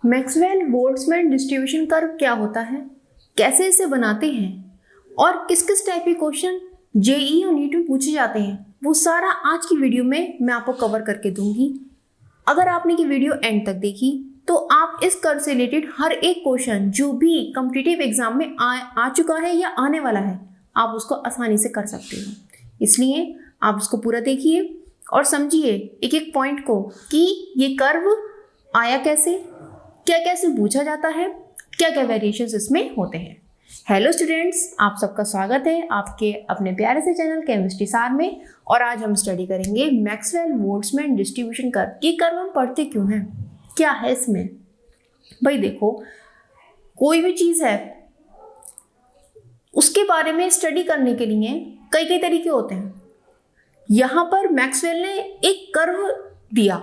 Maxwell Boltzmann distribution curve क्या होता है, कैसे इसे बनाते हैं और किस किस टाइप के क्वेश्चन जेईई और नीट में पूछे जाते हैं, वो सारा आज की वीडियो में मैं आपको कवर करके दूंगी। अगर आपने ये वीडियो एंड तक देखी तो आप इस कर्व से रिलेटेड हर एक क्वेश्चन जो भी कॉम्पिटिटिव एग्जाम में आ चुका है या आने वाला है, आप उसको आसानी से कर सकते हो। इसलिए आप उसको पूरा देखिए और समझिए एक एक पॉइंट को कि ये कर्व आया कैसे, क्या कैसे पूछा जाता है, क्या क्या वेरिएशंस इसमें होते हैं। हेलो स्टूडेंट्स, आप सबका स्वागत है आपके अपने प्यारे से चैनल केमिस्ट्री सार में। और आज हम स्टडी करेंगे मैक्सवेल बोल्ट्जमैन डिस्ट्रीब्यूशन कर्व। ये कर्व हम पढ़ते क्यों हैं, क्या है इसमें। भाई देखो, कोई भी चीज़ है उसके बारे में स्टडी करने के लिए कई कई तरीके होते हैं। यहाँ पर मैक्सवेल ने एक कर्व दिया,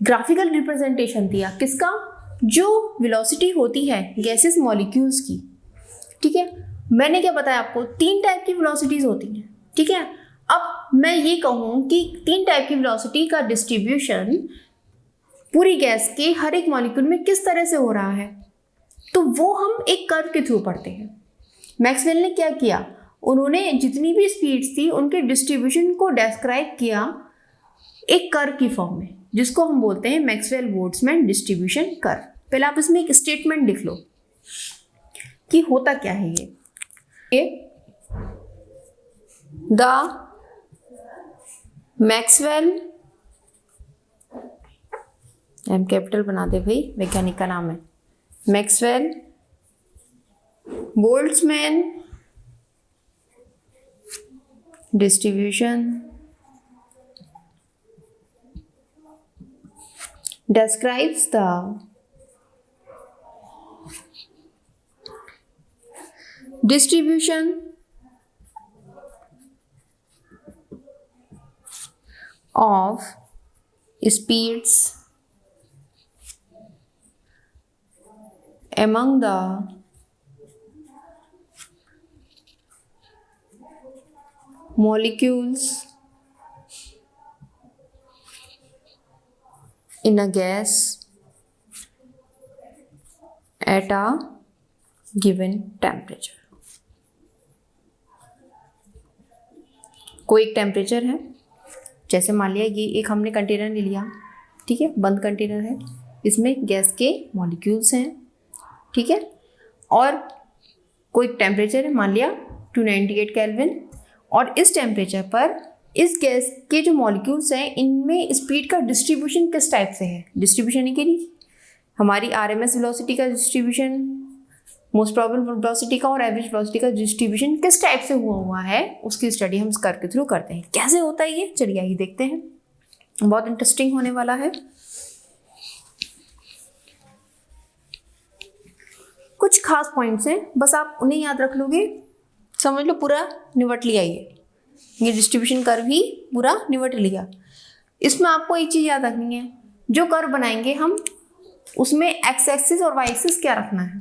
ग्राफिकल रिप्रेजेंटेशन दिया किसका, जो वेलोसिटी होती है गैसेस मॉलिक्यूल्स की। ठीक है, मैंने क्या बताया आपको, 3 टाइप की वेलोसिटीज होती हैं। ठीक है, अब मैं ये कहूँ कि 3 टाइप की वेलोसिटी का डिस्ट्रीब्यूशन पूरी गैस के हर एक मॉलिक्यूल में किस तरह से हो रहा है, तो वो हम एक कर्व के थ्रू पढ़ते हैं। मैक्सवेल ने क्या किया, उन्होंने जितनी भी स्पीड्स थी उनके डिस्ट्रीब्यूशन को डिस्क्राइब किया एक कर्व की फॉर्म में, जिसको हम बोलते हैं मैक्सवेल बोल्ट्जमैन डिस्ट्रीब्यूशन कर्व। पहले आप इसमें एक स्टेटमेंट लिख लो कि होता क्या है ये। द मैक्सवेल, एम कैपिटल बना दे भाई, वैज्ञानिक का नाम है। Maxwell Boltzmann distribution describes the distribution of speeds among the molecules in a gas at a given temperature। कोई एक टेम्परेचर है, जैसे मान लिया ये एक हमने कंटेनर ले लिया, ठीक है, बंद कंटेनर है, इसमें गैस के मॉलिक्यूल्स हैं, ठीक है, और कोई टेम्परेचर है, मान लिया 298 केल्विन, और इस टेम्परेचर पर इस गैस के जो मॉलिक्यूल्स हैं इनमें स्पीड का डिस्ट्रीब्यूशन किस टाइप से है। डिस्ट्रीब्यूशन है कि नहीं, हमारी आरएमएस वेलोसिटी का डिस्ट्रीब्यूशन, मोस्ट प्रोबेबल वेलोसिटी का और एवरेज वेलोसिटी का डिस्ट्रीब्यूशन किस टाइप से हुआ है, उसकी स्टडी हम इस कर्व के थ्रू करते हैं। कैसे होता है ये, चलिए आइए देखते हैं, बहुत इंटरेस्टिंग होने वाला है। कुछ खास पॉइंट्स हैं, बस आप उन्हें याद रख लोगे, समझ लो पूरा निवट लिया। ये डिस्ट्रीब्यूशन कर्व ही पूरा निवट लिया। इसमें आपको एक चीज़ याद रखनी है, जो कर्व बनाएंगे हम उसमें एक्स एक्सिस और वाई एक्सिस क्या रखना है,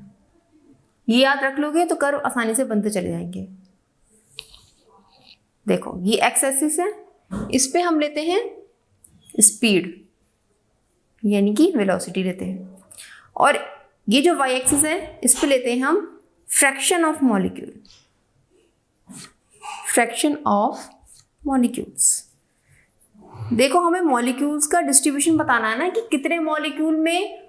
ये याद रख लोगे तो कर्व आसानी से बनते चले जाएंगे। देखो ये एक्स एक्सिस है, इस पे हम लेते हैं स्पीड यानी कि वेलोसिटी लेते हैं, और ये जो वाई एक्सिस है इस पे लेते हैं हम fraction of molecule, fraction of molecules. देखो हमें मॉलिक्यूल्स का डिस्ट्रीब्यूशन बताना है ना, कि कितने मॉलिक्यूल में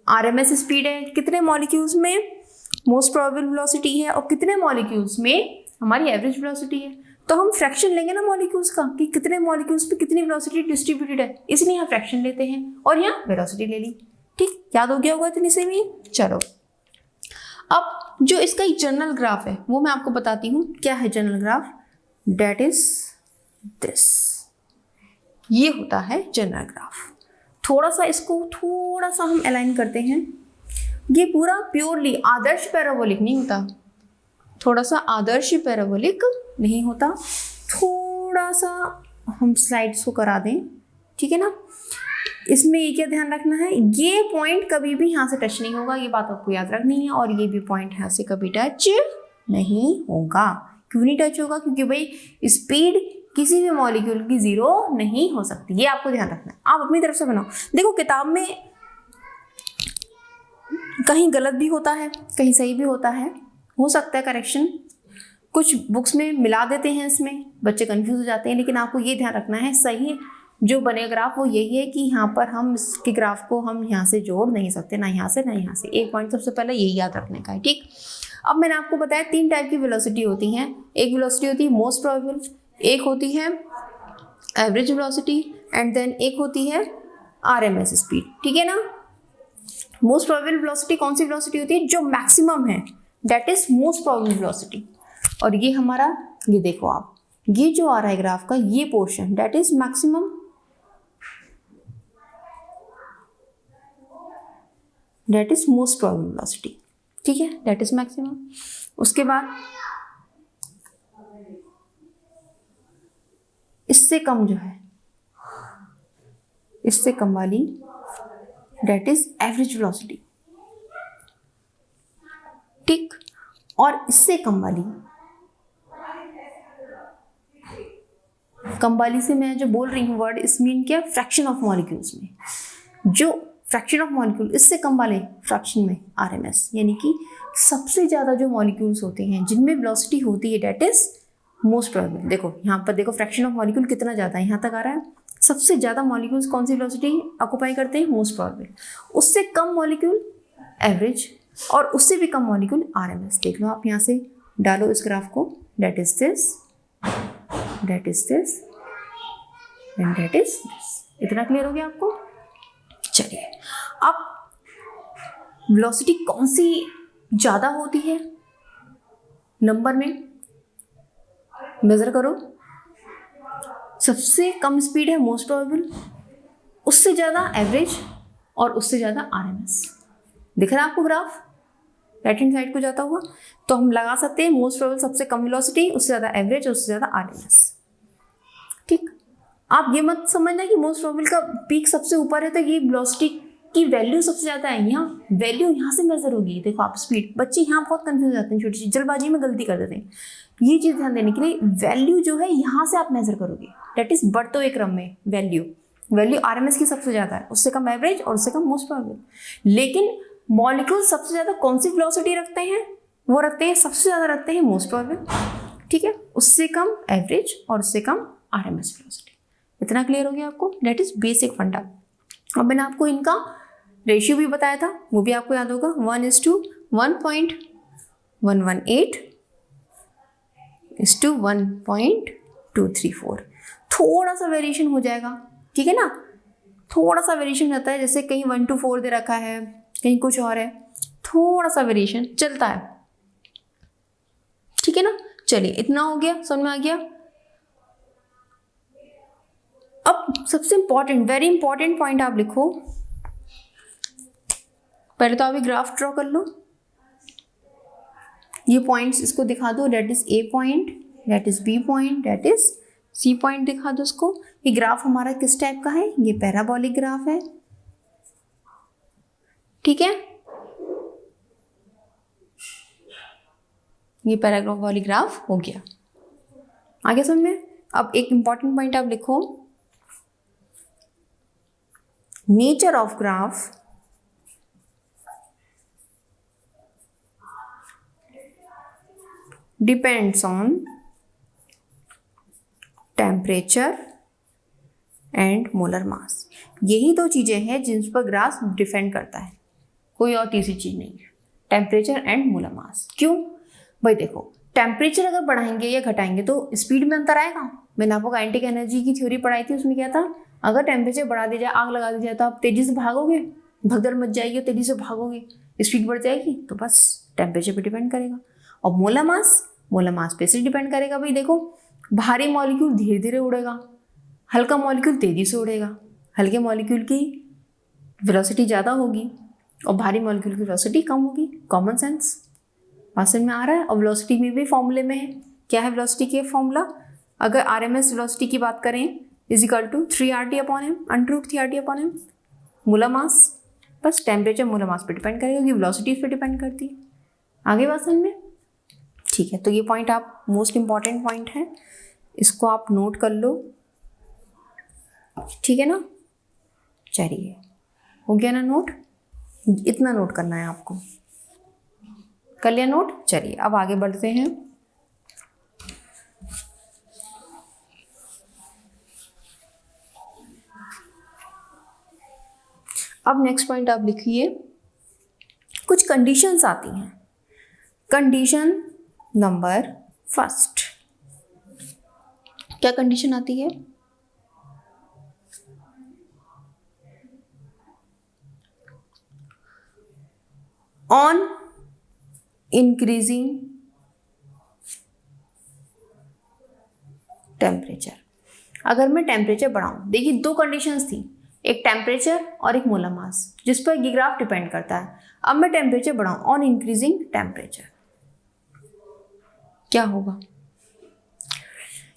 आरएमएस स्पीड है, कितने मॉलिक्यूल्स में मोस्ट प्रोबेबल वेलोसिटी है, और कितने मॉलिक्यूल्स में हमारी एवरेज वेलोसिटी है। तो हम फ्रैक्शन लेंगे ना मॉलिक्यूल्स का, कि कितने मॉलिक्यूल्स पे कितनी वेलोसिटी डिस्ट्रीब्यूटेड है, इसलिए यहाँ फ्रैक्शन लेते हैं और यहाँ वेलोसिटी ले ली। ठीक, याद हो गया होगा इतनी से भी। चलो अब जो इसका जनरल ग्राफ है वो मैं आपको बताती हूँ। क्या है general graph, that is this, ये होता है जनरल ग्राफ। थोड़ा सा इसको थोड़ा सा हम अलाइन करते हैं। ये पूरा प्योरली आदर्श पैराबोलिक नहीं होता, थोड़ा सा आदर्श पैराबोलिक नहीं होता, थोड़ा सा हम स्लाइड्स को करा दें, ठीक है ना। इसमें ये क्या ध्यान रखना है, ये पॉइंट कभी भी यहाँ से टच नहीं होगा, ये बात आपको याद रखनी है, और ये भी पॉइंट यहाँ से कभी टच नहीं होगा। क्यों नहीं टच होगा, क्योंकि भाई स्पीड किसी भी मॉलिक्यूल की 0 नहीं हो सकती, ये आपको ध्यान रखना है। आप अपनी तरफ से बनाओ। देखो किताब में कहीं गलत भी होता है, कहीं सही भी होता है, हो सकता है करेक्शन, कुछ बुक्स में मिला देते हैं, इसमें बच्चे कंफ्यूज हो जाते हैं। लेकिन आपको ये ध्यान रखना है, सही जो बने ग्राफ वो यही है कि यहाँ पर हम इसके ग्राफ को हम यहाँ से जोड़ नहीं सकते, ना यहाँ से ना यहाँ से। एक पॉइंट सबसे पहले यही याद रखने का है, ठीक। अब मैंने आपको बताया 3 टाइप की वेलोसिटी होती हैं। एक वेलोसिटी होती है मोस्ट प्रोबेबल, एक होती है एवरेज वेलोसिटी, एंड देन एक होती है आरएमएस स्पीड, ठीक है ना। मोस्ट प्रोबेबल वेलोसिटी कौन सी वेलोसिटी होती है? जो मैक्सिमम है, that is most probable velocity. और ये हमारा, ये देखो आप, ये जो आ रहा है ग्राफ का ये portion, that is maximum, that is most probable velocity, ठीक है, दैट इज मैक्सिमम। उसके बाद इससे कम जो है, इससे कम वाली, दैट इज एवरेज वेलोसिटी, ठीक। और इससे कम वाली से मैं जो बोल रही हूँ वर्ड, इस मीन क्या, फ्रैक्शन ऑफ मॉलिक्यूल्स में, जो फ्रैक्शन ऑफ मॉलिक्यूल इससे कम वाले फ्रैक्शन में आरएमएस, यानी कि सबसे ज़्यादा जो मॉलिक्यूल्स होते हैं जिनमें वेलोसिटी होती है, दैट इज मोस्ट प्रोबेबल। देखो यहाँ पर देखो फ्रैक्शन ऑफ मॉलिक्यूल कितना ज़्यादा है, यहाँ तक आ रहा है। सबसे ज़्यादा मॉलिक्यूल्स कौन सी वेलोसिटी ऑक्यूपाई करते हैं? Most probable. उससे कम मॉलिक्यूल एवरेज, और उससे भी कम मॉलिक्यूल आरएमएस। देख लो आप, यहाँ से डालो इस ग्राफ को, that is this, that is this and that is this. इतना क्लियर हो गया आपको? चलिए, अब वेलोसिटी कौन सी ज़्यादा होती है नंबर में, मेजर करो। सबसे कम स्पीड है मोस्ट प्रोबेबल, उससे ज़्यादा एवरेज, और उससे ज़्यादा आरएमएस। दिख रहा है आपको ग्राफ राइट हैंड साइड को जाता हुआ? तो हम लगा सकते हैं मोस्ट प्रोबेबल सबसे कम वेलोसिटी, उससे ज़्यादा एवरेज, उससे ज़्यादा आरएमएस, ठीक। आप ये मत समझना कि मोस्ट प्रोबेबल का पीक सबसे ऊपर है तो ये वेलोसिटी की वैल्यू सबसे ज़्यादा है। यहाँ वैल्यू यहाँ से मेजर होगी। देखो आप स्पीड, बच्चे यहाँ बहुत कंफ्यूज हो जाते हैं, छोटी सी जल्दबाजी में गलती कर देते हैं। ये चीज़ ध्यान देने के लिए, वैल्यू जो है यहाँ से आप मेजर करोगे, दैट इज बढ़ते हुए क्रम में वैल्यू आरएमएस की सबसे ज़्यादा है, उससे कम एवरेज और उससे कम मोस्ट प्रोबेबल। लेकिन मॉलिक्यूल सबसे ज़्यादा कौन सी वेलोसिटी रखते हैं? वो रखते हैं, सबसे ज़्यादा रखते हैं मोस्ट प्रोबेबल, ठीक है, उससे कम एवरेज और उससे कम आरएमएस वेलोसिटी। इतना क्लियर हो गया आपको? दैट इज बेसिक फंडा। अब मैंने आपको इनका रेशियो भी बताया था, वो भी आपको याद होगा, 1:1.118 is to 1.234। थोड़ा सा वेरिएशन हो जाएगा, ठीक है ना, थोड़ा सा वेरिएशन रहता है, जैसे कहीं 1:4 दे रखा है, कहीं कुछ और है, थोड़ा सा वेरिएशन चलता है, ठीक है ना। चलिए, इतना हो गया, समझ में आ गया। अब सबसे इंपॉर्टेंट, वेरी इंपॉर्टेंट पॉइंट आप लिखो। पहले तो आप एक ग्राफ ड्रॉ कर लो, ये पॉइंट्स इसको दिखा दो, that is A point, that is B point, that is C point, दिखा दो इसको। ये ग्राफ हमारा किस टाइप का है? ये पैराबोलिक ग्राफ है, ठीक है, ये पैराबोलिक ग्राफ हो गया। आगे समझ में? अब एक इंपॉर्टेंट पॉइंट आप लिखो, nature of graph depends on temperature and molar mass. यही दो चीजें हैं जिन पर ग्राफ डिपेंड करता है, कोई और तीसरी चीज नहीं है, टेम्परेचर एंड मोलर मास। क्यों भाई? देखो, टेम्परेचर अगर बढ़ाएंगे या घटाएंगे तो स्पीड में अंतर आएगा। मैंने आपको काइनेटिक एनर्जी की थ्योरी पढ़ाई थी, उसमें क्या था, अगर टेम्परेचर बढ़ा दिया जाए, आग लगा दी जाए, तो आप तेजी से भागोगे, भगदड़ मच जाएगी और तेजी से भागोगे, स्पीड बढ़ जाएगी, तो बस टेम्परेचर पे डिपेंड करेगा। और मोलर मास पे से डिपेंड करेगा। भाई देखो, भारी मॉलिक्यूल धीरे धीरे उड़ेगा, हल्का मॉलिक्यूल तेजी से उड़ेगा, हल्के मॉलिक्यूल की वेलोसिटी ज़्यादा होगी और भारी मॉलिक्यूल की वेलोसिटी कम होगी। कॉमन सेंस बात समझ में आ रहा है? और वेलोसिटी में भी फॉर्मूले में है, क्या है वेलोसिटी के फॉर्मूला? अगर आरएमएस वेलोसिटी की बात करें, is equal to 3RT/m, √3RT/m, molar mass, बस टेम्परेचर मोलर मास पे डिपेंड करेगा, क्योंकि वेलोसिटी इस पे डिपेंड करती है। आगे बात समझ में? ठीक है, तो ये पॉइंट आप मोस्ट इंपॉर्टेंट पॉइंट है, इसको आप नोट कर लो, ठीक है ना। चलिए, हो गया ना नोट? इतना नोट करना है आपको। कर लिया नोट? चलिए अब आगे बढ़ते हैं। अब नेक्स्ट पॉइंट आप लिखिए, कुछ कंडीशंस आती हैं। कंडीशन नंबर फर्स्ट, क्या कंडीशन आती है? ऑन इंक्रीजिंग टेम्परेचर, अगर मैं टेम्परेचर बढ़ाऊं, देखिए दो कंडीशंस थी, एक टेम्परेचर और एक मोलर मास, जिस पर ये ग्राफ डिपेंड करता है। अब मैं टेम्परेचर बढ़ाऊं, ऑन इंक्रीजिंग टेम्परेचर, क्या होगा?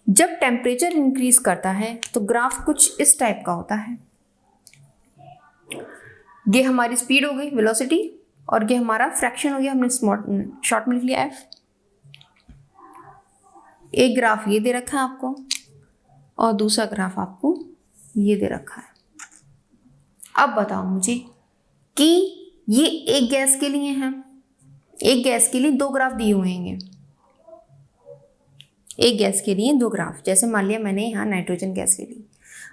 जब टेम्परेचर इंक्रीज करता है तो ग्राफ कुछ इस टाइप का होता है। ये हमारी स्पीड हो गई, वेलोसिटी, और ये हमारा फ्रैक्शन हो गया, हमने शॉर्ट में लिख लिया एफ। एक ग्राफ ये दे रखा है आपको और दूसरा ग्राफ आपको ये दे रखा है। अब बताओ मुझे कि ये एक गैस के लिए है, एक गैस के लिए दो ग्राफ दिए हुए हैं, एक गैस के लिए दो ग्राफ। जैसे मान लिया मैंने यहाँ नाइट्रोजन गैस ले ली,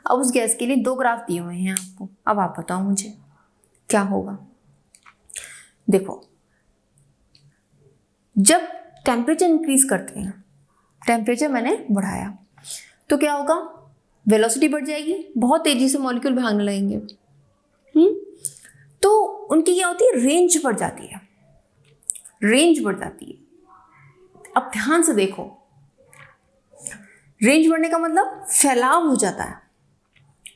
अब उस गैस के लिए दो ग्राफ दिए हुए हैं आपको। अब आप बताओ मुझे क्या होगा। देखो, जब टेम्परेचर इंक्रीज करते हैं, टेम्परेचर मैंने बढ़ाया तो क्या होगा? वेलोसिटी बढ़ जाएगी, बहुत तेजी से मॉलिक्यूल भागने लगेंगे। तो उनकी क्या होती है? रेंज बढ़ जाती है, रेंज बढ़ जाती है। अब ध्यान से देखो, रेंज बढ़ने का मतलब फैलाव हो जाता है,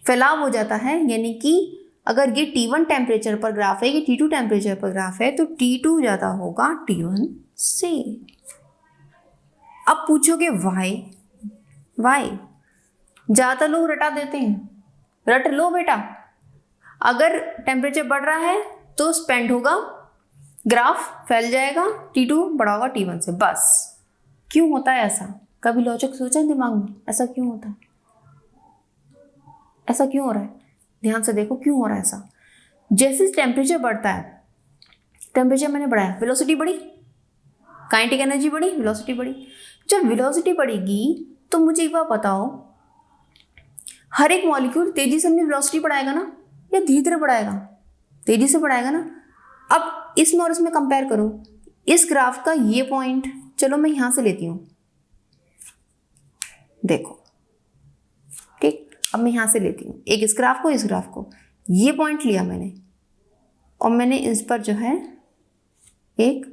फैलाव हो जाता है। यानी कि अगर ये T1 टेम्परेचर पर ग्राफ है, ये T2 टेम्परेचर पर ग्राफ है, तो T2 ज़्यादा होगा T1 से। अब पूछोगे वाई? वाई ज़्यादातर लोग रटा देते हैं, रट लो बेटा। अगर टेम्परेचर बढ़ रहा है तो स्पेंड होगा, ग्राफ फैल जाएगा, T2 बड़ा होगा T1 से, बस। क्यों होता है ऐसा? कभी लॉजिक सोचा दिमाग में ऐसा क्यों होता है? ऐसा क्यों हो रहा है? ध्यान से देखो क्यों हो रहा है ऐसा। जैसे टेम्परेचर बढ़ता है, टेम्परेचर मैंने बढ़ाया, वेलोसिटी बढ़ी, काइनेटिक एनर्जी बढ़ी, वेलोसिटी बढ़ी। जब वेलोसिटी बढ़ेगी तो मुझे एक बात बताओ, हर एक मॉलिक्यूल तेजी से अपनी वेलोसिटी बढ़ाएगा ना या धीरे धीरे बढ़ाएगा? तेजी से बढ़ाएगा ना। अब इसमें और इसमें कंपेयर करो, इस ग्राफ का ये पॉइंट, चलो मैं यहां से लेती हूं, देखो ठीक। अब मैं यहां से लेती हूँ एक इस ग्राफ को, इस ग्राफ को, ये पॉइंट लिया मैंने और मैंने इस पर जो है एक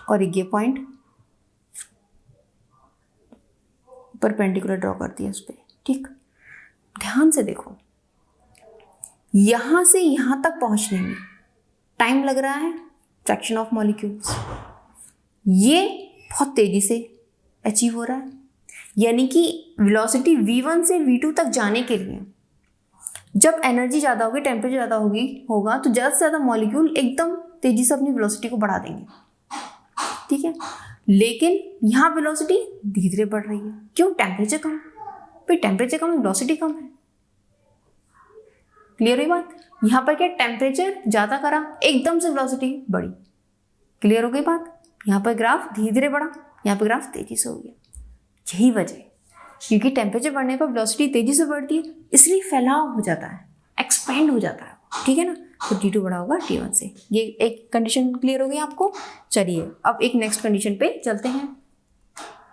और एक ये पॉइंट परपेंडिकुलर ड्रॉ कर दिया उस पर, ठीक। ध्यान से देखो, यहां से यहां तक पहुंचने में टाइम लग रहा है, फ्रैक्शन ऑफ मॉलिक्यूल्स, ये बहुत तेजी से अचीव हो रहा है। यानी कि वेलोसिटी v1 से v2 तक जाने के लिए जब एनर्जी ज़्यादा होगी, टेम्परेचर ज़्यादा होगा तो ज़्यादा से ज़्यादा मॉलिक्यूल एकदम तेजी से अपनी वेलोसिटी को बढ़ा देंगे, ठीक है। लेकिन यहाँ वेलोसिटी धीरे धीरे बढ़ रही है, क्यों? टेम्परेचर कम। भाई टेम्परेचर कम है, वेलोसिटी कम है। क्लियर हुई बात? यहाँ पर क्या, टेम्परेचर ज़्यादा करा, एकदम से वेलोसिटी बढ़ी। क्लियर हो गई बात? यहाँ पर ग्राफ धीरे धीरे बढ़ा, यहाँ पर ग्राफ तेजी से हो गया। यही वजह, क्योंकि टेम्परेचर बढ़ने पर वेलोसिटी तेजी से बढ़ती है, इसलिए फैलाव हो जाता है, एक्सपेंड हो जाता है, ठीक है ना। तो T2 बड़ा होगा T1 से। ये एक कंडीशन क्लियर हो गई आपको। चलिए अब एक नेक्स्ट कंडीशन पे चलते हैं।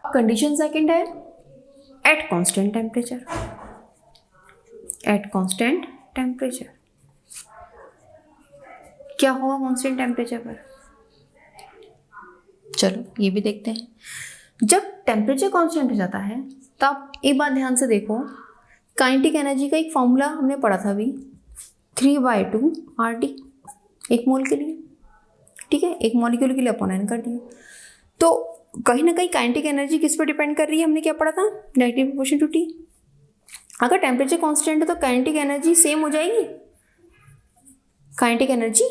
कंडीशन सेकंड है at constant temperature. At constant temperature क्या होगा कांस्टेंट टेम्परेचर पर? चलो ये भी देखते हैं। जब टेम्परेचर कांस्टेंट हो जाता है तब एक बात ध्यान से देखो, काइनेटिक एनर्जी का एक फॉर्मूला हमने पढ़ा था अभी, 3/2 RT एक मोल के लिए, ठीक है, एक मॉलिक्यूल के लिए अपॉन n कर दिया। तो कहीं ना कहीं काइनेटिक एनर्जी किस पर डिपेंड कर रही है? हमने क्या पढ़ा था? Directly proportion to T। अगर टेम्परेचर कांस्टेंट है तो काइनेटिक एनर्जी सेम हो जाएगी, काइनेटिक एनर्जी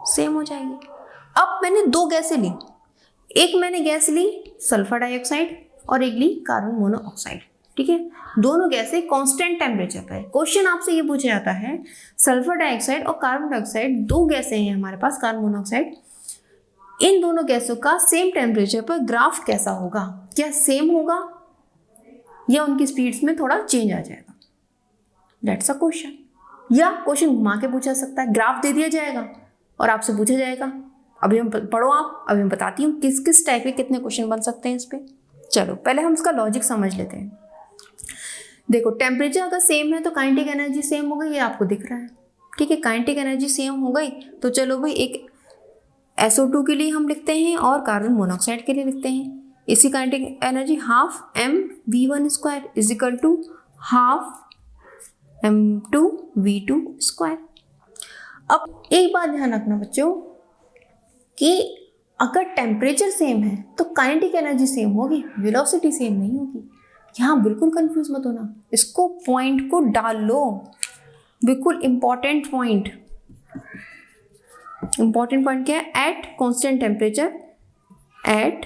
सेम हो जाएगी। अब मैंने दो गैसें ली, एक मैंने गैस ली सल्फर डाइऑक्साइड और एक ली कार्बन मोनोऑक्साइड। ठीक है, दोनों गैसें कांस्टेंट टेम्परेचर पर है। क्वेश्चन आपसे ये पूछा जाता है सल्फर डाइऑक्साइड और कार्बन डाइऑक्साइड, दो गैसें हैं हमारे पास, कार्बन मोनोऑक्साइड, इन दोनों गैसों का सेम टेम्परेचर पर ग्राफ कैसा होगा, क्या सेम होगा या उनकी स्पीड्स में थोड़ा चेंज आ जाएगा, दैट्स अ क्वेश्चन। या क्वेश्चन घुमा के पूछा सकता है, ग्राफ दे दिया जाएगा और आपसे पूछा जाएगा, अभी हम पढ़ो आप, अभी मैं बताती हूँ किस किस टाइप के कितने क्वेश्चन बन सकते हैं इस पर। चलो पहले हम इसका लॉजिक समझ लेते हैं। देखो टेम्परेचर अगर सेम है तो काइनेटिक एनर्जी सेम हो गई, ये आपको दिख रहा है, ठीक है, काइनेटिक एनर्जी सेम हो गई। तो चलो भाई एक SO2 के लिए हम लिखते हैं और कार्बन मोनोऑक्साइड के लिए लिखते हैं, इसी kinetic energy half mv1 square is equal to half m2v2 square. अब एक बात ध्यान रखना बच्चों कि अगर टेम्परेचर सेम है तो काइनेटिक एनर्जी सेम होगी, वेलोसिटी सेम नहीं होगी। यहाँ बिल्कुल कंफ्यूज मत होना, इसको पॉइंट को डाल लो, बिल्कुल इंपॉर्टेंट पॉइंट। इंपॉर्टेंट पॉइंट क्या है, at constant temperature, at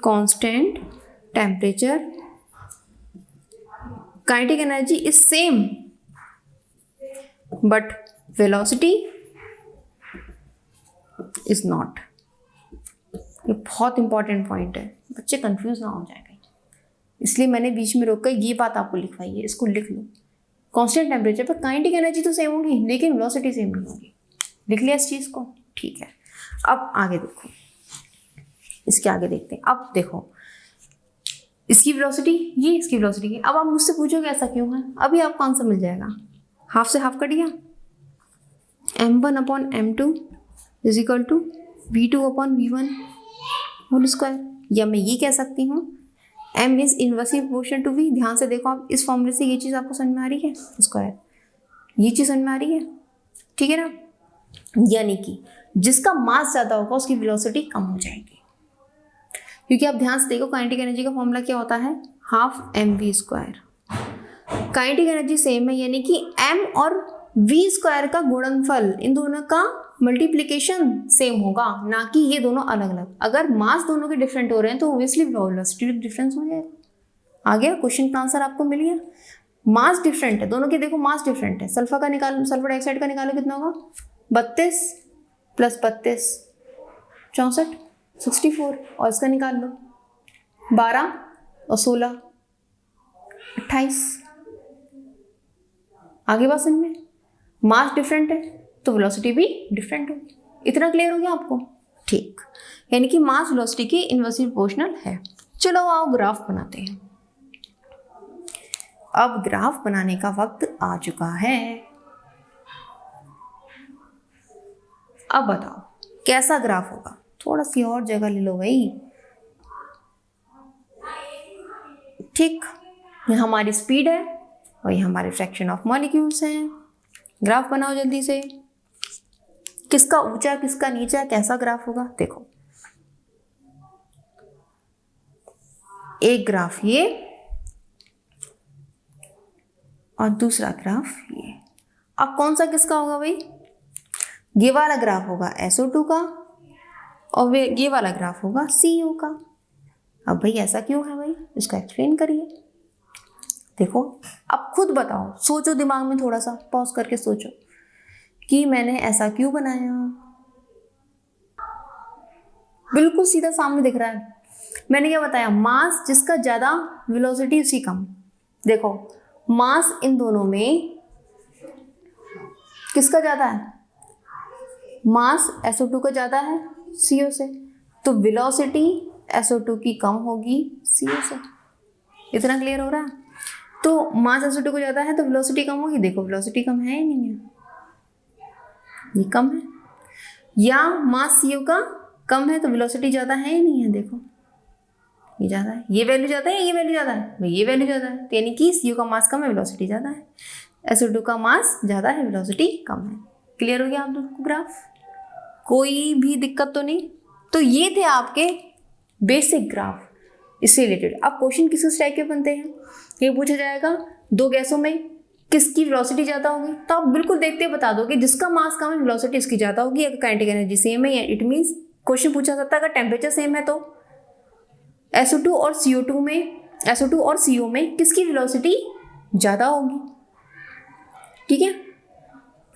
constant temperature kinetic energy is same but velocity is not. ये बहुत इंपॉर्टेंट पॉइंट है, बच्चे कंफ्यूज ना हो जाएगा, इसलिए मैंने बीच में रोक कर ये बात आपको लिखवाई है, इसको लिख लो। कांस्टेंट टेम्परेचर पर काइनेटिक एनर्जी तो सेम होगी लेकिन वेलोसिटी सेम नहीं होगी, लिख लिया इस चीज़ को, ठीक है। अब आगे देखो, इसके आगे देखते हैं। अब देखो इसकी वेलोसिटी, ये इसकी वेलोसिटी है। अब आप मुझसे पूछोगे ऐसा क्यों है, अभी आपको आंसर मिल जाएगा, हाफ से हाफ कट गया, m1/m2 is equal to v2/v1 whole square. या मैं ये कह सकती हूँ m is inversely proportional to v। ध्यान से देखो आप, इस फॉर्मूले से ये चीज़ आपको समझ में आ रही है, स्क्वायर, ये चीज़ समझ में आ रही है, ठीक है ना। यानी कि जिसका मास ज़्यादा होगा उसकी वेलोसिटी कम हो जाएगी, क्योंकि आप ध्यान से देखो काइनेटिक एनर्जी का फॉर्मूला क्या होता है, half mv square. Kinetic energy same है यानी कि m और v स्क्वायर का गुणनफल, इन दोनों का मल्टीप्लिकेशन सेम होगा, ना कि ये दोनों अलग अलग। अगर मास दोनों के डिफरेंट हो रहे हैं तो ऑब्वियसली वेलोसिटी डिफरेंस हो जाएगा। आ गया क्वेश्चन का आंसर, आपको मिल गया। मास डिफरेंट है दोनों के, देखो मास डिफरेंट है। सल्फर का निकालो, सल्फर डाइऑक्साइड का निकालो, कितना होगा, 32 + 32 64 64, और इसका निकाल लो 12 और 16 28। आगे बात समझ में, मास डिफरेंट है तो वेलोसिटी भी डिफरेंट होगी। इतना क्लियर हो गया आपको, ठीक, यानी कि मास वेलोसिटी की इनवर्सली प्रोपोर्शनल है। चलो आओ ग्राफ बनाते हैं। अब ग्राफ बनाने का वक्त आ चुका है। अब बताओ कैसा ग्राफ होगा, थोड़ा सी और जगह ले लो भाई, ठीक, ये हमारी स्पीड है और ये हमारे फ्रैक्शन ऑफ मॉलिक्यूल्स हैं। ग्राफ बनाओ जल्दी से, किसका ऊंचा किसका नीचा, कैसा ग्राफ होगा। देखो एक ग्राफ ये और दूसरा ग्राफ ये। अब कौन सा किसका होगा भाई, ये वाला ग्राफ होगा SO2 का और ये वाला ग्राफ होगा CO का। अब भाई ऐसा क्यों है भाई, इसका एक्सप्लेन करिए। देखो अब खुद बताओ, सोचो दिमाग में, थोड़ा सा पॉज करके सोचो कि मैंने ऐसा क्यों बनाया। बिल्कुल सीधा सामने दिख रहा है। मैंने क्या बताया, मास जिसका ज़्यादा वेलोसिटी उसी कम। देखो मास इन दोनों में किसका ज़्यादा है, मास SO2 का ज़्यादा है CO से, तो वेलोसिटी SO2 की कम होगी CO से। इतना क्लियर हो रहा है। तो मास SO2 को ज़्यादा है तो वेलोसिटी कम होगी। देखो वेलोसिटी कम है या नहीं है, ये कम है। या मास CO का कम है तो वेलोसिटी ज़्यादा है या नहीं है, देखो ये ज़्यादा है। ये वैल्यू ज़्यादा है, ये वैल्यू ज़्यादा है, ये वैल्यू ज़्यादा है, तो यानी कि CO का मास कम है, वेलोसिटी ज़्यादा है। SO2 का मास ज़्यादा है, वेलोसिटी कम है। क्लियर हो गया आप लोगों को ग्राफ, कोई भी दिक्कत तो नहीं। तो ये थे आपके बेसिक ग्राफ इससे रिलेटेड। अब क्वेश्चन किस टाइप के बनते हैं, ये पूछा जाएगा दो गैसों में किसकी वेलोसिटी ज़्यादा होगी, तो आप बिल्कुल देखते बता दो कि जिसका मास कम है वेलोसिटी इसकी ज़्यादा होगी। अगर काइनेटिक एनर्जी सेम है, या इट मीन्स क्वेश्चन पूछा सकता है अगर टेम्परेचर सेम है तो SO2 और CO2 में SO2 और CO में किसकी वेलोसिटी ज़्यादा होगी। ठीक है,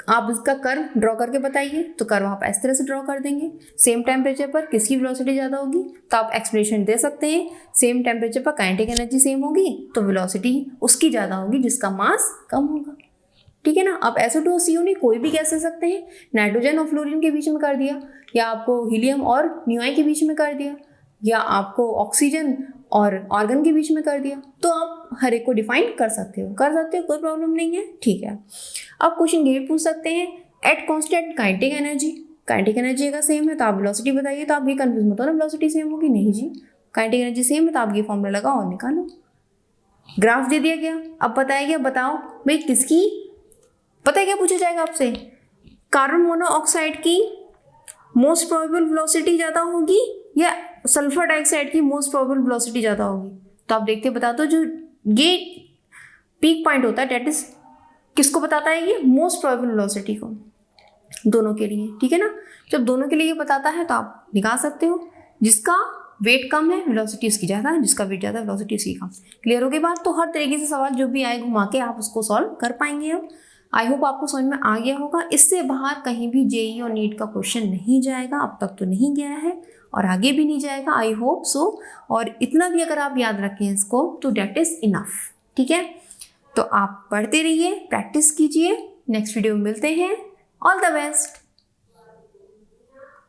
आप इसका कर्व ड्रॉ करके बताइए, तो कर्व आप इस तरह से ड्रॉ कर देंगे। सेम टेम्परेचर पर किसकी वेलोसिटी ज़्यादा होगी, तो आप एक्सप्लेनेशन दे सकते हैं। सेम टेम्परेचर पर काइनेटिक एनर्जी सेम होगी तो वेलोसिटी उसकी ज़्यादा होगी जिसका मास कम होगा। ठीक है ना। अब SO2 और CO नहीं कोई भी गैस ले सकते हैं, नाइट्रोजन और फ्लोरीन के बीच में कर दिया, या आपको हीलियम और न्यूआई के बीच में कर दिया, या आपको ऑक्सीजन और आर्गन के बीच में कर दिया, तो आप हर एक को डिफाइन कर सकते हो, कोई प्रॉब्लम नहीं है। ठीक है, अब क्वेश्चन ये भी पूछ सकते हैं, एट कॉन्स्टेंट काइनेटिक एनर्जी अगर सेम है तो आप वेलोसिटी बताइए। तो आप ये कंफ्यूज मत हो ना, वेलोसिटी सेम होगी, नहीं जी, काइनेटिक एनर्जी सेम है तो आप ये फॉर्मूला लगाओ और निकालो। ग्राफ दे दिया गया, अब बताया गया बताओ भाई किसकी, पता है क्या पूछा जाएगा आपसे, कार्बन मोनोऑक्साइड की मोस्ट प्रोबेबल वेलोसिटी ज़्यादा होगी या सल्फर डाइऑक्साइड की मोस्ट प्रोबेबल वेलोसिटी ज़्यादा होगी। तो आप देखते बता दो, जो ये पीक पॉइंट होता है डेट इज किसको बताता है, ये मोस्ट प्रोबेबल वेलोसिटी को, दोनों के लिए। ठीक है ना, जब दोनों के लिए ये बताता है तो आप निकाल सकते हो, जिसका वेट कम है वेलोसिटी उसकी ज़्यादा है, जिसका वेट ज़्यादा है वेलोसिटी उसकी कम। क्लियर हो गई बात। तो हर तरीके से सवाल जो भी आए घुमा के आप उसको सॉल्व कर पाएंगे। अब आई होप आपको समझ में आ गया होगा। इससे बाहर कहीं भी जेईई और नीट का क्वेश्चन नहीं जाएगा, अब तक तो नहीं गया है और आगे भी नहीं जाएगा, आई होप सो। और इतना भी अगर आप याद रखें इसको तो डेट इज इनफ। ठीक है, तो आप पढ़ते रहिए, प्रैक्टिस कीजिए। नेक्स्ट वीडियो में मिलते हैं। All the best.